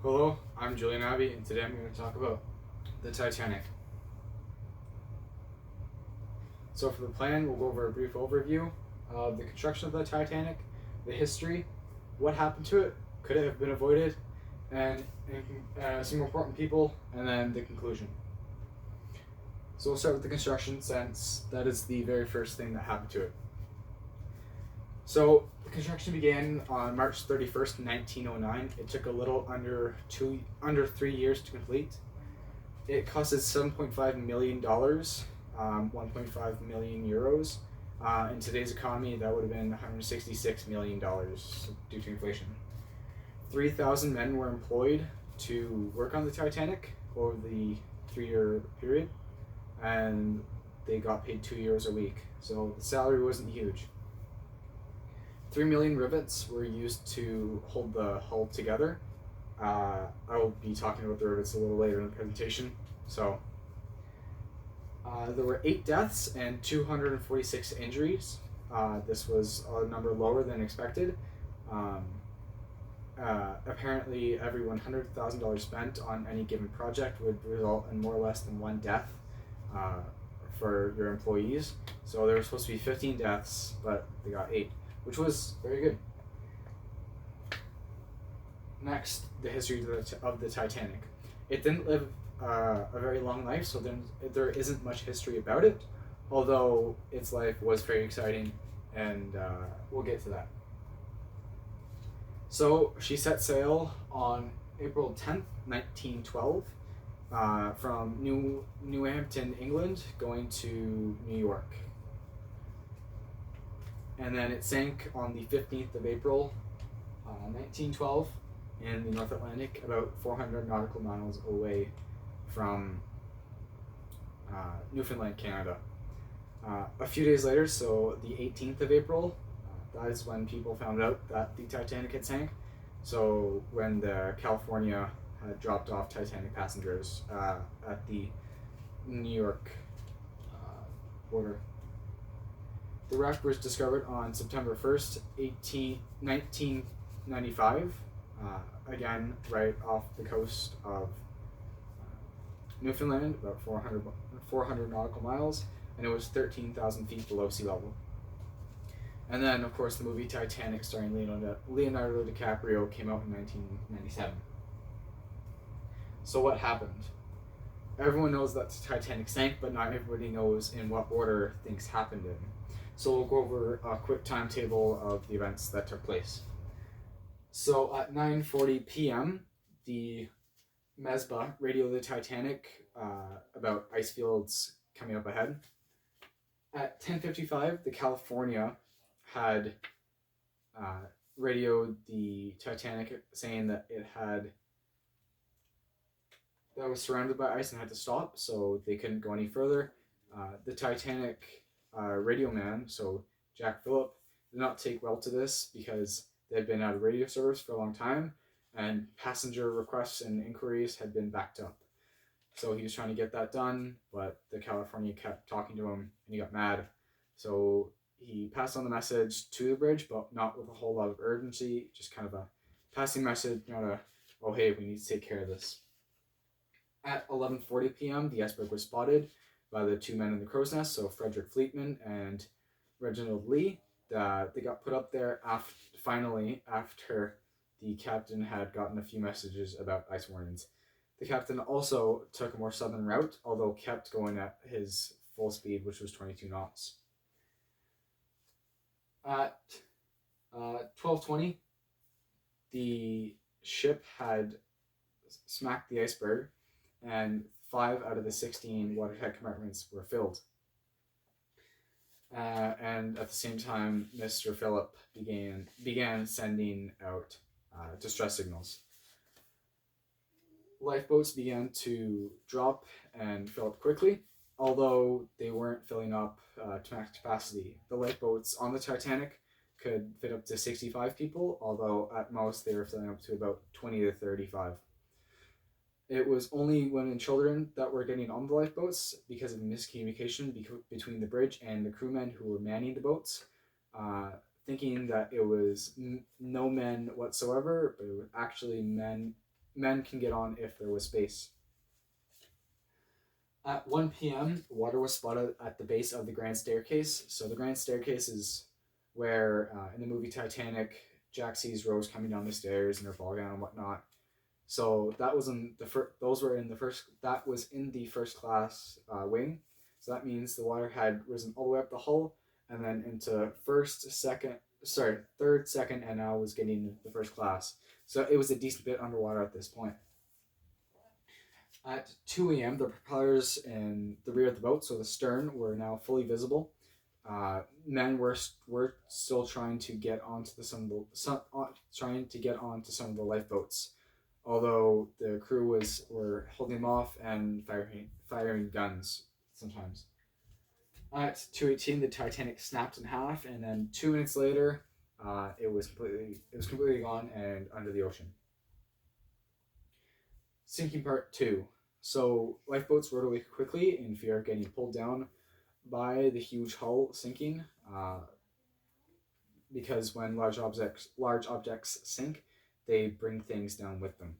Hello, I'm Julian Abbey, and today I'm going to talk about the Titanic. So, for the plan, we'll go over a brief overview of the construction of the Titanic, the history, what happened to it, could it have been avoided, and some important people, and then the conclusion. So, we'll start with the construction since that is the very first thing that happened to it. So, the construction began on March 31st, 1909. It took a little under 3 years to complete. It costed $7.5 million, 1.5 million euros. In today's economy, that would have been $166 million due to inflation. 3,000 men were employed to work on the Titanic over the 3-year period, and they got paid €2 a week. So the salary wasn't huge. 3 million rivets were used to hold the hull together. I will be talking about the rivets a little later in the presentation. So, there were 8 deaths and 246 injuries. This was a number lower than expected. Apparently, every $100,000 spent on any given project would result in more or less than 1 death for your employees. So there were supposed to be 15 deaths, but they got 8, which was very good. Next, the history of the Titanic. It didn't live a very long life, so there isn't much history about it, although its life was very exciting, and we'll get to that. So she set sail on April 10th, 1912, from New Hampton, England, going to New York. And then it sank on the 15th of April, 1912, in the North Atlantic, about 400 nautical miles away from Newfoundland, Canada. A few days later, so the 18th of April, that is when people found out that the Titanic had sank. So when the California had dropped off Titanic passengers at the New York border. The wreck was discovered on September 1st, 1995, again right off the coast of Newfoundland, about 400 nautical miles, and it was 13,000 feet below sea level. And then, of course, the movie Titanic, starring Leonardo DiCaprio, came out in 1997. So what happened? Everyone knows that the Titanic sank, but not everybody knows in what order things happened in. So we'll go over a quick timetable of the events that took place. So at 9:40 p.m., the MESBA radioed the Titanic about ice fields coming up ahead. At 10:55, the California had radioed the Titanic saying that that was surrounded by ice and had to stop, so they couldn't go any further. The Titanic radio man, so Jack Phillip, did not take well to this because they had been out of radio service for a long time, and passenger requests and inquiries had been backed up. So he was trying to get that done, but the California kept talking to him, and he got mad. So he passed on the message to the bridge, but not with a whole lot of urgency, just kind of a passing message, not a, oh hey, we need to take care of this. At 11:40 p.m., the iceberg was spotted by the 2 men in the crow's nest, so Frederick Fleetman and Reginald Lee. They got put up there finally after the captain had gotten a few messages about ice warnings. The captain also took a more southern route, although kept going at his full speed, which was 22 knots. At 12:20, the ship had smacked the iceberg, and 5 out of the 16 watertight compartments were filled. And at the same time, Mr. Phillip began sending out distress signals. Lifeboats began to drop and fill up quickly, although they weren't filling up to max capacity. The lifeboats on the Titanic could fit up to 65 people, although at most they were filling up to about 20 to 35. It was only women and children that were getting on the lifeboats because of miscommunication between the bridge and the crewmen who were manning the boats, thinking that it was no men whatsoever, but it was actually men men can get on if there was space. At 1 p.m., water was spotted at the base of the Grand Staircase. So the Grand Staircase is where, in the movie Titanic, Jack sees Rose coming down the stairs in her ball gown and whatnot. So that was in the first. Those were in the first. That was in the first class wing. So that means the water had risen all the way up the hull and then into third, second, and now was getting the first class. So it was a decent bit underwater at this point. At 2 a.m., the propellers in the rear of the boat, so the stern, were now fully visible. Men were still trying to get onto trying to get onto some of the lifeboats, although the crew were holding them off and firing guns sometimes. At 2:18, the Titanic snapped in half, and then 2 minutes later, it was completely gone and under the ocean. Sinking part 2. So lifeboats rode away quickly in fear of getting pulled down by the huge hull sinking, because when large objects sink, they bring things down with them.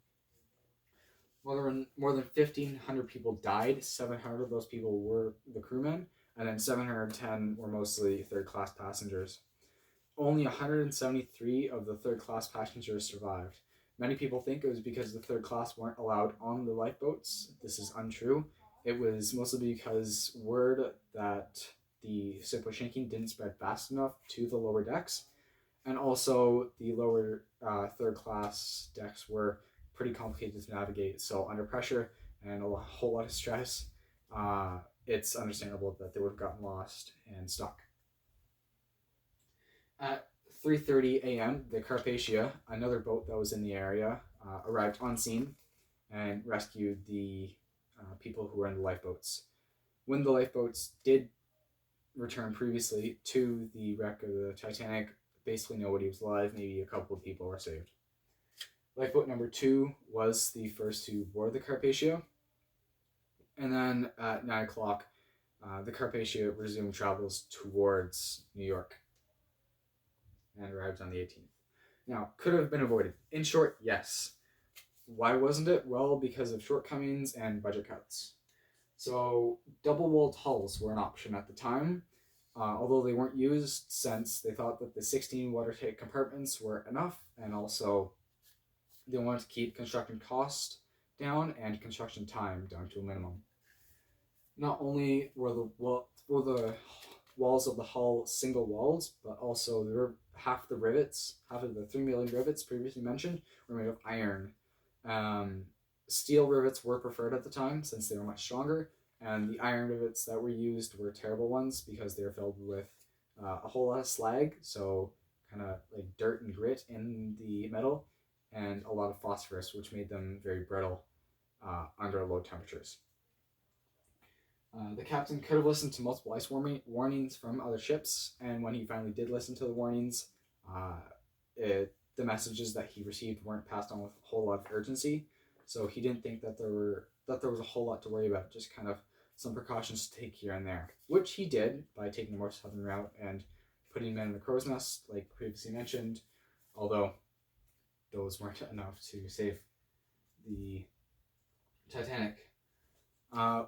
More than 1,500 people died. 700 of those people were the crewmen, and then 710 were mostly third-class passengers. Only 173 of the third-class passengers survived. Many people think it was because the third class weren't allowed on the lifeboats. This is untrue. It was mostly because word that the ship was sinking didn't spread fast enough to the lower decks, and also the lower third class decks were pretty complicated to navigate. So under pressure and a whole lot of stress, it's understandable that they would have gotten lost and stuck. At 3:30 a.m., the Carpathia, another boat that was in the area, arrived on scene and rescued the people who were in the lifeboats. When the lifeboats did return previously to the wreck of the Titanic, basically nobody was alive. Maybe a couple of people were saved. Lifeboat number 2 was the first to board the Carpathia. And then at 9 o'clock, the Carpathia resumed travels towards New York and arrived on the 18th. Now, could have been avoided. In short, yes. Why wasn't it? Well, because of shortcomings and budget cuts. So, double-walled hulls were an option at the time, although they weren't used since they thought that the 16 watertight compartments were enough, and also they wanted to keep construction cost down and construction time down to a minimum. Not only were the walls of the hull single walls, but also half of the 3 million rivets previously mentioned, were made of iron. Steel rivets were preferred at the time since they were much stronger, and the iron rivets that were used were terrible ones because they were filled with a whole lot of slag, so kind of like dirt and grit in the metal, and a lot of phosphorus, which made them very brittle under low temperatures. The captain could have listened to multiple ice warnings from other ships, and when he finally did listen to the warnings, the messages that he received weren't passed on with a whole lot of urgency, so he didn't think that there was a whole lot to worry about, just kind of some precautions to take here and there, which he did by taking the more southern route and putting men in the crow's nest, like previously mentioned, although those weren't enough to save the Titanic.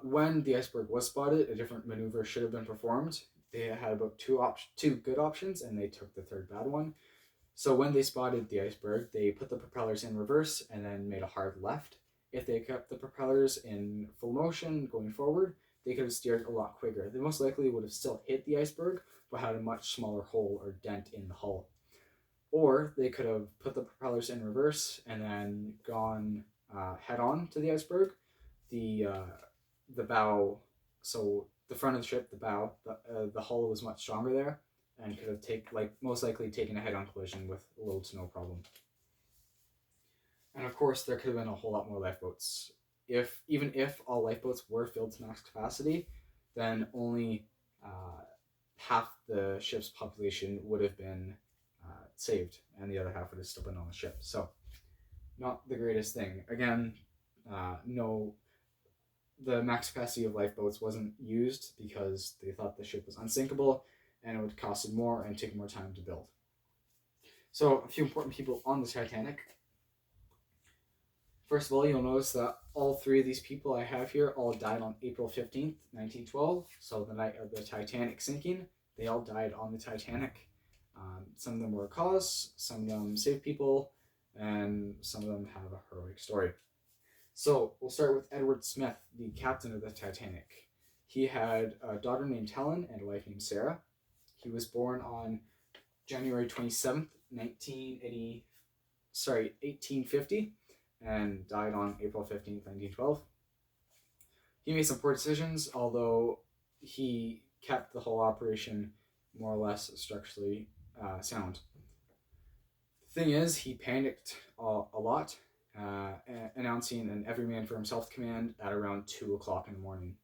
When the iceberg was spotted, a different maneuver should have been performed. They had about two good options, and they took the third bad one. So when they spotted the iceberg, they put the propellers in reverse and then made a hard left. If they kept the propellers in full motion going forward, they could have steered a lot quicker. They most likely would have still hit the iceberg, but had a much smaller hole or dent in the hull. Or they could have put the propellers in reverse and then gone head on to the iceberg. The bow, so the front of the ship, the bow, the hull was much stronger there, and could have most likely taken a head-on collision with little to no problem. And of course, there could have been a whole lot more lifeboats. Even if all lifeboats were filled to max capacity, then only half the ship's population would have been saved, and the other half would have still been on the ship. So, not the greatest thing. Again, the max capacity of lifeboats wasn't used because they thought the ship was unsinkable and it would cost more and take more time to build. So, a few important people on the Titanic. First of all, you'll notice that all three of these people I have here all died on April 15th, 1912. So the night of the Titanic sinking, they all died on the Titanic. Some of them were a cause, some of them saved people, and some of them have a heroic story. So we'll start with Edward Smith, the captain of the Titanic. He had a daughter named Helen and a wife named Sarah. He was born on January 27th, 1850, and died on April 15th, 1912. He made some poor decisions, although he kept the whole operation more or less structurally sound. The thing is, he panicked a lot, announcing an every man for himself command at around 2 o'clock in the morning.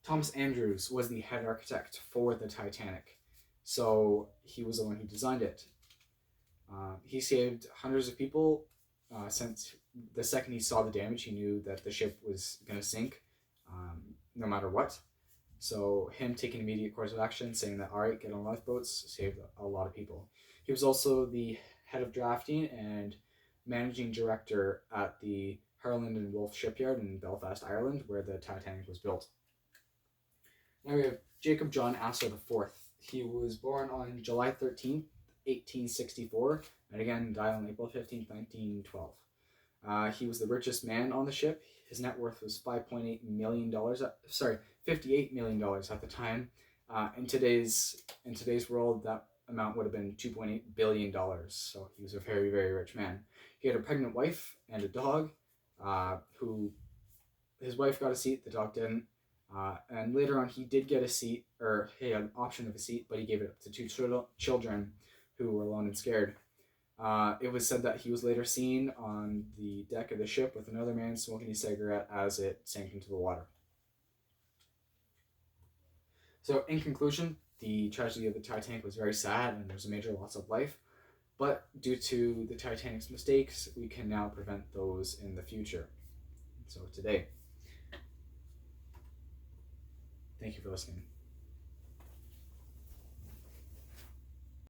Thomas Andrews was the head architect for the Titanic, so he was the one who designed it. He saved hundreds of people since the second he saw the damage, he knew that the ship was going to sink no matter what. So him taking immediate course of action, saying that, all right, get on lifeboats, saved a lot of people. He was also the head of drafting and managing director at the Harland and Wolff shipyard in Belfast, Ireland, where the Titanic was built. Now we have Jacob John Astor IV. He was born on July 13th, 1864, and again died on April 15th, 1912. He was the richest man on the ship. His net worth was $58 million at the time. In today's world, that amount would have been $2.8 billion. So he was a very, very rich man. He had a pregnant wife and a dog, who his wife got a seat, the dog didn't. And later on, he did get a seat, or he had an option of a seat, but he gave it up to two children who were alone and scared. It was said that he was later seen on the deck of the ship with another man smoking a cigarette as it sank into the water. So, in conclusion, the tragedy of the Titanic was very sad and there was a major loss of life. But due to the Titanic's mistakes, we can now prevent those in the future. So, today. Thank you for listening.